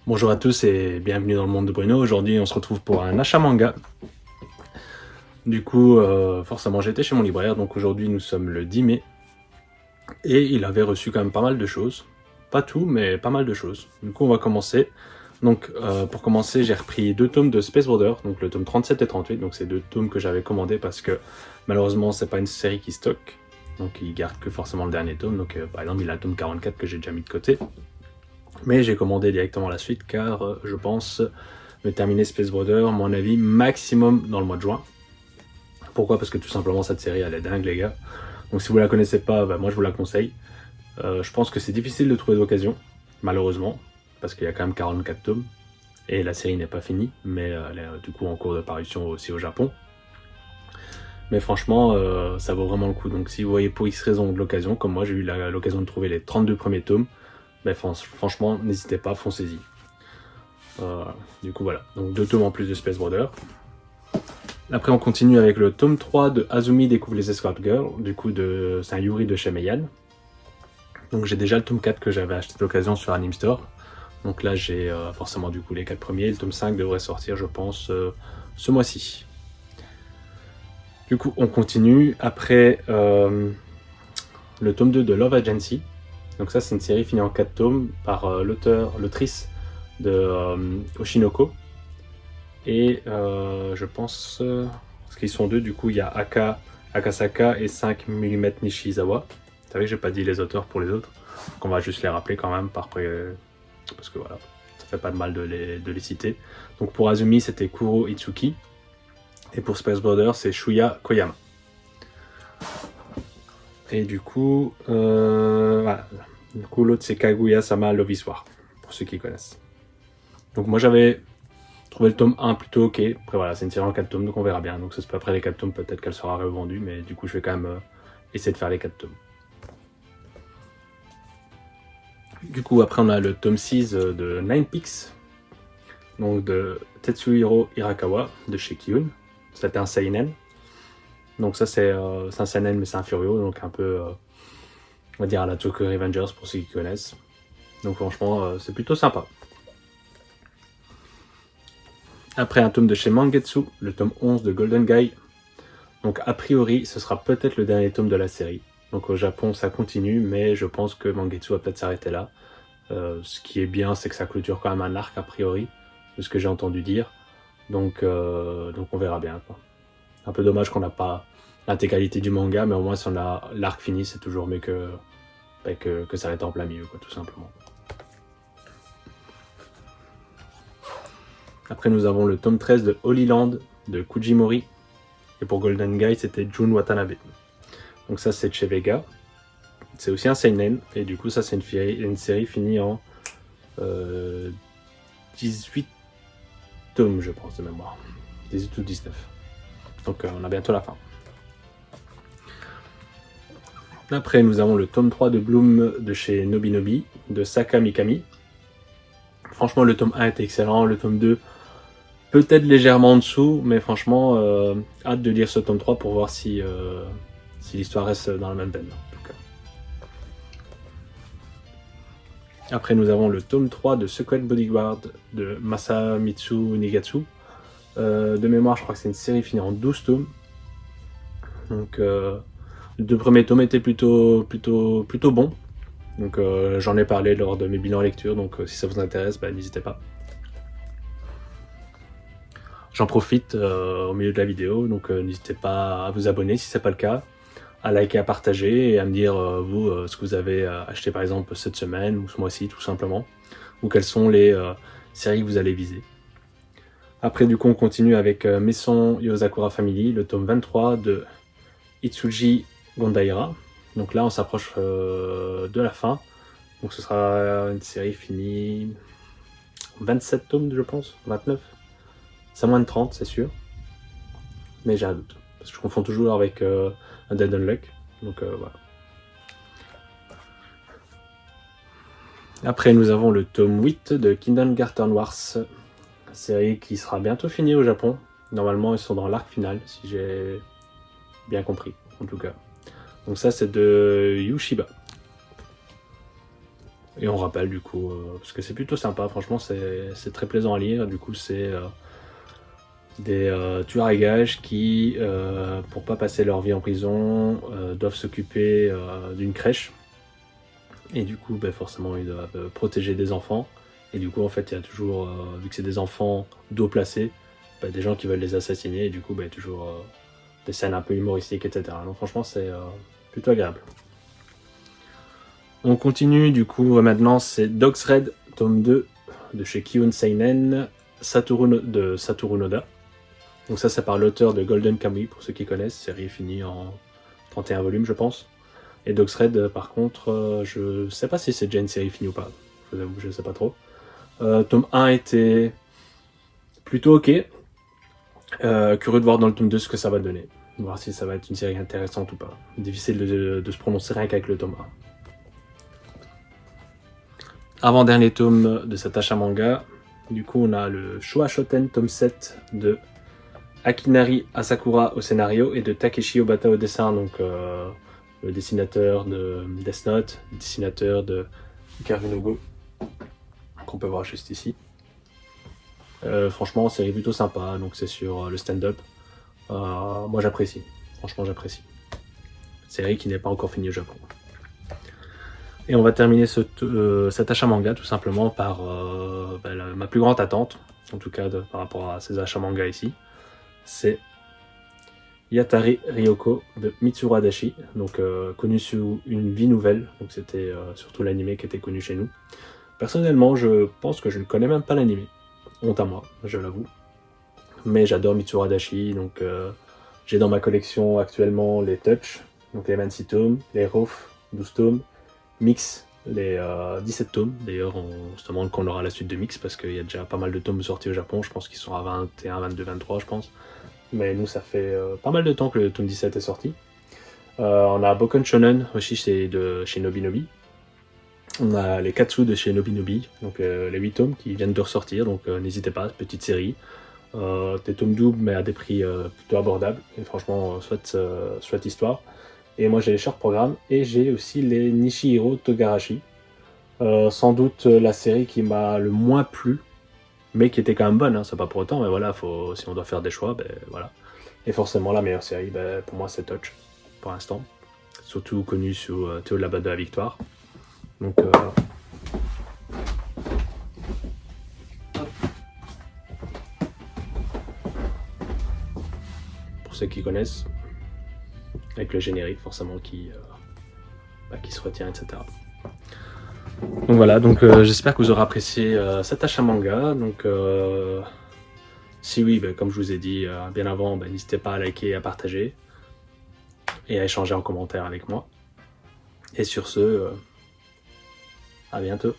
Bonjour à tous et bienvenue dans le monde de Bruno. Aujourd'hui, on se retrouve pour un achat manga. Du coup, forcément, j'étais chez mon libraire, donc aujourd'hui, nous sommes le 10 mai. Et il avait reçu quand même pas mal de choses. Pas tout, mais pas mal de choses. Du coup, on va commencer. Donc, pour commencer, j'ai repris 2 tomes de Space Border, donc le tome 37 et 38. Donc, c'est 2 tomes que j'avais commandés parce que malheureusement, c'est pas une série qui stocke. Donc, il garde que forcément le dernier tome. Donc, par exemple, il a le tome 44 que j'ai déjà mis de côté. Mais j'ai commandé directement la suite car je pense me terminer Space Border, à mon avis, maximum dans le mois de juin. Pourquoi? Parce que tout simplement cette série elle est dingue les gars. Donc si vous la connaissez pas, bah, moi je vous la conseille. Je pense que c'est difficile de trouver d'occasion, malheureusement, parce qu'il y a quand même 44 tomes. Et la série n'est pas finie, mais elle est du coup en cours de parution aussi au Japon. Mais franchement, ça vaut vraiment le coup. Donc si vous voyez pour X raison de l'occasion, comme moi j'ai eu l'occasion de trouver les 32 premiers tomes, bah, franchement n'hésitez pas, foncez-y. Du coup voilà, donc 2 tomes en plus de Space Border. Après on continue avec le tome 3 de Azumi découvre les Escort Girls, du coup c'est un Yuri de chez Meian. Donc j'ai déjà le tome 4 que j'avais acheté d'occasion sur Anime Store. Donc là j'ai forcément du coup les 4 premiers, le tome 5 devrait sortir je pense ce mois-ci. Du coup on continue après le tome 2 de Love Agency. Donc ça c'est une série finie en 4 tomes par l'autrice de Oshinoko. Et je pense parce qu'ils sont deux, du coup il y a Akasaka et 5 mm Nishizawa. Vous savez que j'ai pas dit les auteurs pour les autres, donc on va juste les rappeler quand même parce que voilà, ça fait pas de mal de les citer. Donc pour Azumi c'était Kuro Itsuki et pour Space Border c'est Shuya Koyama. Et du coup, voilà. Du coup l'autre c'est Kaguya-sama Love Histoire, pour ceux qui connaissent. Donc moi j'avais trouvé le tome 1 plutôt ok. Après voilà, c'est une série en 4 tomes, donc on verra bien. Donc c'est après les 4 tomes, peut-être qu'elle sera revendue, mais du coup je vais quand même essayer de faire les 4 tomes. Du coup après on a le tome 6 de Nine Peaks, donc de Tetsuhiro Hirakawa de chez Kiyun. C'était un seinen. Donc ça c'est un seinen mais c'est un furio, donc un peu on va dire à la Tokyo Revengers pour ceux qui connaissent. Donc franchement c'est plutôt sympa. Après un tome de chez Mangetsu, le tome 11 de Golden Guy. Donc a priori, ce sera peut-être le dernier tome de la série. Donc au Japon, ça continue, mais je pense que Mangetsu va peut-être s'arrêter là. Ce qui est bien, c'est que ça clôture quand même un arc a priori, de ce que j'ai entendu dire. Donc on verra bien, quoi. Un peu dommage qu'on n'a pas l'intégralité du manga, mais au moins si on a l'arc fini, c'est toujours mieux que s'arrêter en plein milieu, quoi, tout simplement. Après, nous avons le tome 13 de Holy Land de Kujimori. Et pour Golden Guy, c'était Jun Watanabe. Donc ça, c'est de chez Vega. C'est aussi un seinen. Et du coup, ça, c'est une série finie en 18 tomes, je pense, de mémoire. 18 ou 19. Donc on a bientôt la fin. Après, nous avons le tome 3 de Bloom de chez Nobinobi, de Saka Mikami. Franchement, le tome 1 était excellent. Le tome 2, peut-être légèrement en dessous, mais franchement, hâte de lire ce tome 3 pour voir si l'histoire reste dans la même veine. En tout cas. Après, nous avons le tome 3 de Secret Bodyguard de Masamitsu Nigatsu. De mémoire, je crois que c'est une série finie en 12 tomes. Donc, les 2 premiers tomes étaient plutôt bons. Donc, j'en ai parlé lors de mes bilans lecture. Donc, si ça vous intéresse, bah, n'hésitez pas. J'en profite au milieu de la vidéo, donc n'hésitez pas à vous abonner si ce n'est pas le cas, à liker, à partager et à me dire vous ce que vous avez acheté par exemple cette semaine ou ce mois-ci tout simplement, ou quelles sont les séries que vous allez viser. Après du coup on continue avec Maison Yozakura Family, le tome 23 de Itsuji Gondaira. Donc là on s'approche de la fin, donc ce sera une série finie 27 tomes je pense, 29. C'est moins de 30, c'est sûr. Mais j'ai un doute. Parce que je confonds toujours avec un Dead Unluck. Donc voilà. Après, nous avons le tome 8 de Kindergarten Wars. Série qui sera bientôt finie au Japon. Normalement, ils sont dans l'arc final, si j'ai bien compris, en tout cas. Donc ça, c'est de Yushiba. Et on rappelle du coup, parce que c'est plutôt sympa, franchement c'est très plaisant à lire. Du coup c'est des tueurs à gages qui, pour pas passer leur vie en prison, doivent s'occuper d'une crèche. Et du coup, ben, forcément, ils doivent protéger des enfants. Et du coup, en fait, il y a toujours, vu que c'est des enfants d'eau placée, ben, des gens qui veulent les assassiner. Et du coup, ben, toujours des scènes un peu humoristiques, etc. Donc franchement, c'est plutôt agréable. On continue, du coup, maintenant, c'est Dogs Red, tome 2, de chez Kiun Seinen, de Satoru Noda. Donc ça par l'auteur de Golden Kamuy, pour ceux qui connaissent, série finie en 31 volumes, je pense. Et Dogs Red, par contre, je sais pas si c'est déjà une série finie ou pas. Je vous avoue, je sais pas trop. Tome 1 était plutôt ok. Curieux de voir dans le tome 2 ce que ça va donner. Voir si ça va être une série intéressante ou pas. Difficile de se prononcer rien qu'avec le tome 1. Avant-dernier tome de cet achat manga. Du coup, on a le Showa Shoten tome 7 de Akinari Asakura au scénario et de Takeshi Obata au dessin. Donc, le dessinateur de Death Note, le dessinateur de Hikaru no Go, qu'on peut voir juste ici. Franchement, série plutôt sympa, donc c'est sur le stand-up. Moi j'apprécie, franchement j'apprécie. Série qui n'est pas encore finie au Japon. Et on va terminer cet achat manga tout simplement par ma plus grande attente, en tout cas par rapport à ces achats manga ici. C'est Yatari Ryoko de Mitsuru Adachi, donc connu sous Une vie nouvelle, donc c'était surtout l'anime qui était connu chez nous. Personnellement, je pense que je ne connais même pas l'anime, honte à moi, je l'avoue. Mais j'adore Mitsuru Adachi, donc j'ai dans ma collection actuellement les Touch, donc les 26 tomes, les Rof, 12 tomes, Mix, les 17 tomes. D'ailleurs, on se demande quand on aura la suite de Mix, parce qu'il y a déjà pas mal de tomes sortis au Japon, je pense qu'ils sont à 21, 22, 23, je pense. Mais nous, ça fait pas mal de temps que le tome 17 est sorti. On a Boken Shonen aussi, c'est de chez Nobinobi. On a les Katsu de chez Nobinobi, donc les 8 tomes qui viennent de ressortir, donc n'hésitez pas, petite série. Des tomes doubles, mais à des prix plutôt abordables. Et franchement, chouette histoire. Et moi, j'ai les short programmes et j'ai aussi les Nishihiro Togarashi. Sans doute la série qui m'a le moins plu, mais qui était quand même bonne, hein, c'est pas pour autant, mais voilà, si on doit faire des choix, ben voilà. Et forcément, la meilleure série, ben, pour moi, c'est Touch, pour l'instant. Surtout connu sous Théo de la Batte de la Victoire. Donc, pour ceux qui connaissent, avec le générique, forcément, qui se retient, etc. Donc voilà, donc j'espère que vous aurez apprécié cet achat manga. Donc si oui, comme je vous ai dit bien avant, n'hésitez pas à liker et à partager et à échanger en commentaire avec moi. Et sur ce, à bientôt.